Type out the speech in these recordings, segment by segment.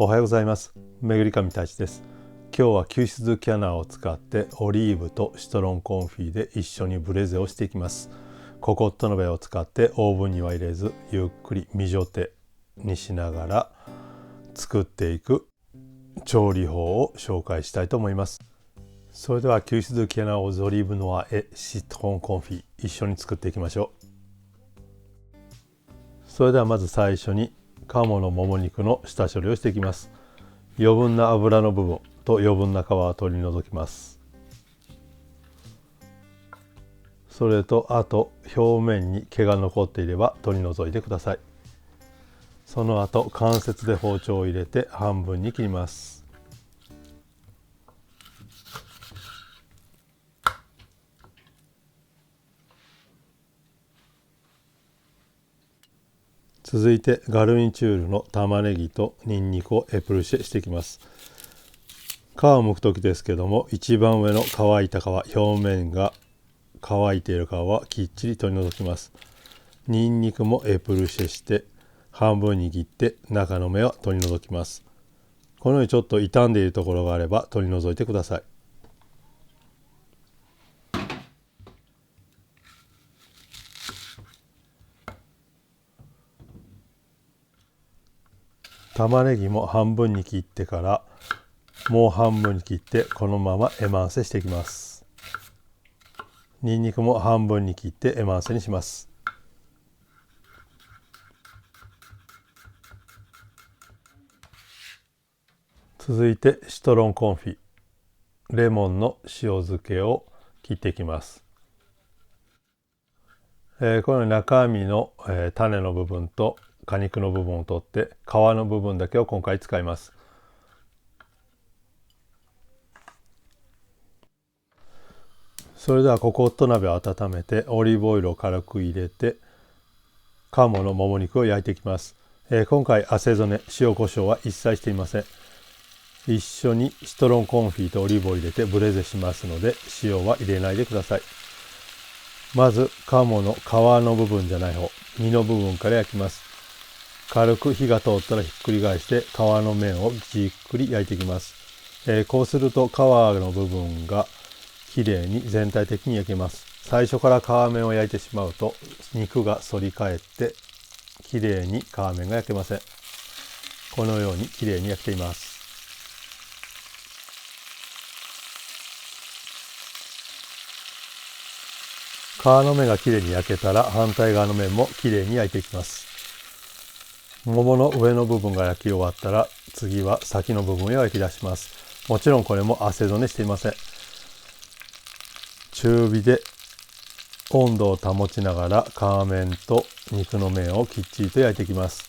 おはようございます。めぐりかみたいちです。今日は吸湿キャナーを使ってオリーブとシトロンコンフィで一緒にブレゼをしていきます。ココット鍋を使ってオーブンには入れずゆっくり未女手にしながら作っていく調理法を紹介したいと思います。それでは吸湿キャナーをオリーブノワetシトロンコンフィ一緒に作っていきましょう。それではまず最初に鴨のもも肉の下処理をしていきます。余分な脂の部分と余分な皮を取り除きます。それとあと表面に毛が残っていれば取り除いてください。その後関節で包丁を入れて半分に切ります。続いてガルニチュールの玉ねぎとニンニクをエプルシェしていきます。皮を剥く時ですけども、一番上の乾いた皮、表面が乾いている皮はきっちり取り除きます。ニンニクもエプルシェして半分に切って中の芽は取り除きます。このようにちょっと傷んでいるところがあれば取り除いてください。玉ねぎも半分に切ってからもう半分に切ってこのままエマンセしていきます。ニンニクも半分に切ってエマンセにします。続いてシトロンコンフィ、レモンの塩漬けを切っていきます。このように中身の、種の部分と果肉の部分を取って皮の部分だけを今回使います。それではココット鍋を温めてオリーブオイルを軽く入れて鴨のもも肉を焼いていきます。今回汗染め塩コショウは一切していません。一緒にシトロンコンフィとオリーブを入れてブレゼしますので塩は入れないでください。まず鴨の皮の部分じゃない方、身の部分から焼きます。軽く火が通ったらひっくり返して皮の面をじっくり焼いていきます。こうすると皮の部分がきれいに全体的に焼けます。最初から皮面を焼いてしまうと肉が反り返ってきれいに皮面が焼けません。このようにきれいに焼けています。皮の面がきれいに焼けたら反対側の面もきれいに焼いていきます。桃の上の部分が焼き終わったら次は先の部分を焼き出します。もちろんこれも汗染めしていません。中火で温度を保ちながら皮面と肉の面をきっちりと焼いていきます。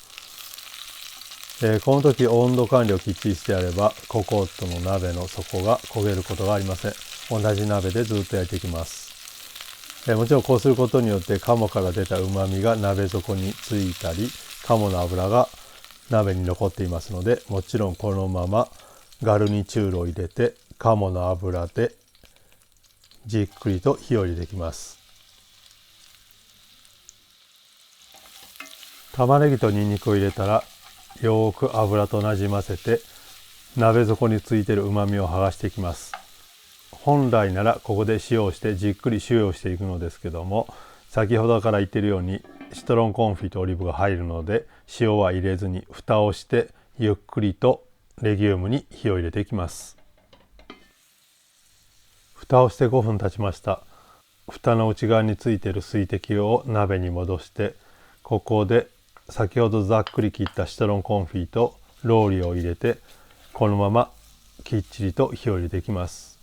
この時温度管理をきっちりしてやればココットの鍋の底が焦げることがありません。同じ鍋でずっと焼いていきます。もちろんこうすることによって鴨から出たうまみが鍋底についたり鴨の脂が鍋に残っていますので、もちろんこのままガルニチュールを入れて鴨の脂でじっくりと火を入れていきます。玉ねぎとニンニクを入れたらよく油となじませて鍋底についているうまみを剥がしていきます。本来ならここで塩をしてじっくり塩をしていくのですけども、先ほどから言っているようにシトロンコンフィとオリーブが入るので塩は入れずに蓋をしてゆっくりとレギュームに火を入れていきます。蓋をして5分経ちました。蓋の内側についている水滴を鍋に戻してここで先ほどざっくり切ったシトロンコンフィとローリエを入れてこのままきっちりと火を入れていきます。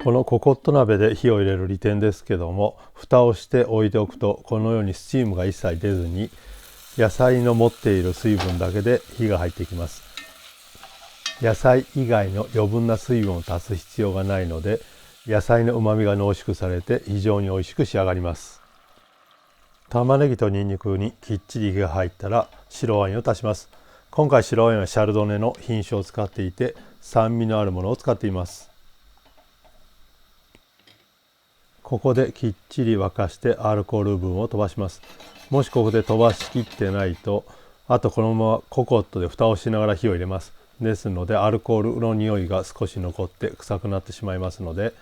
このココット鍋で火を入れる利点ですけども、蓋をして置いておくとこのようにスチームが一切出ずに野菜の持っている水分だけで火が入ってきます。野菜以外の余分な水分を足す必要がないので野菜のうまみが濃縮されて非常に美味しく仕上がります。玉ねぎとニンニクにきっちり火が入ったら白ワインを足します。今回白ワインはシャルドネの品種を使っていて酸味のあるものを使っています。ここできっちり沸かしてアルコール分を飛ばします。もしここで飛ばしきってないと、あとこのままココットで蓋をしながら火を入れます。ですのでアルコールの匂いが少し残って臭くなってしまいますので、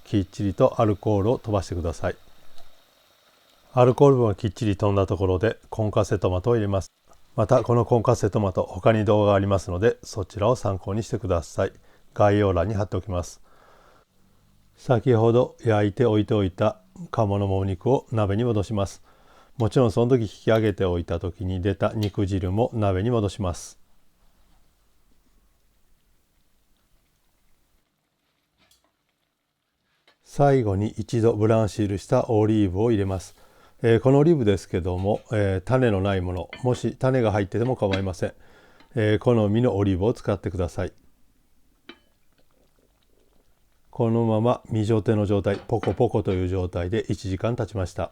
きっちりとアルコールを飛ばしてください。アルコール分がきっちり飛んだところでコンカッセトマトを入れます。またこのコンカッセトマト、他に動画がありますのでそちらを参考にしてください。概要欄に貼っておきます。先ほど焼いておいておいた鴨のもも肉を鍋に戻します。もちろんその時引き上げておいた時に出た肉汁も鍋に戻します。最後に一度ブランシールしたオリーブを入れます。このオリーブですけども、種のないもの、もし種が入ってても構いません。好みのオリーブを使ってください。このまま未蒸定の状態、ポコポコという状態で1時間経ちました。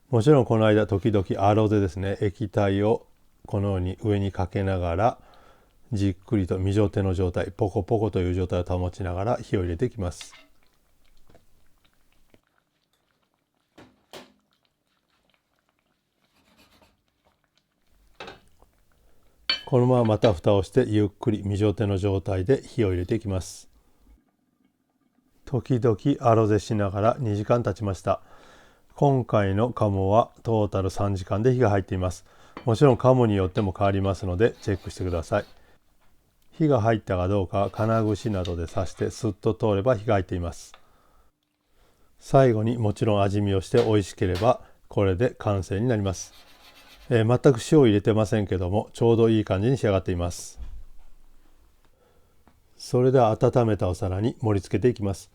もちろんこの間時々アロゼですね、液体をこのように上にかけながらじっくりと未蒸定の状態、ポコポコという状態を保ちながら火を入れていきます。このまままた蓋をしてゆっくり未蒸定の状態で火を入れていきます。時々アロゼしながら2時間経ちました。今回の鴨はトータル3時間で火が入っています。もちろん鴨によっても変わりますのでチェックしてください。火が入ったかどうかは金串などで刺してスッと通れば火が入っています。最後にもちろん味見をして美味しければこれで完成になります。全く塩を入れてませんけどもちょうどいい感じに仕上がっています。それでは温めたお皿に盛り付けていきます。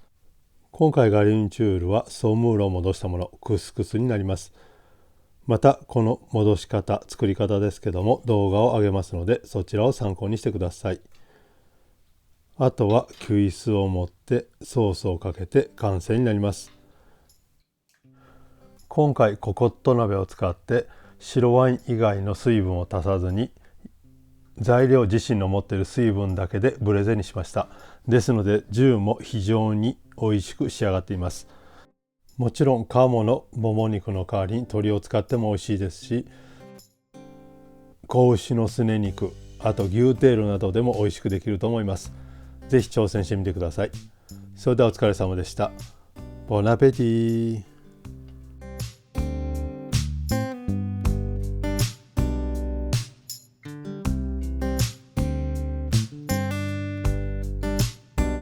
今回ガリンチュールはソムールを戻したもの、クスクスになります。またこの戻し方、作り方ですけども動画を上げますのでそちらを参考にしてください。あとは急須を持ってソースをかけて完成になります。今回ココット鍋を使って白ワイン以外の水分を足さずに材料自身の持っている水分だけでブレゼにしました。ですので銃も非常に美味しく仕上がっています。もちろん鴨のもも肉の代わりに鶏を使っても美味しいですし、子牛のすね肉、あと牛テールなどでも美味しくできると思います。ぜひ挑戦してみてください。それではお疲れ様でした。ボナペティ。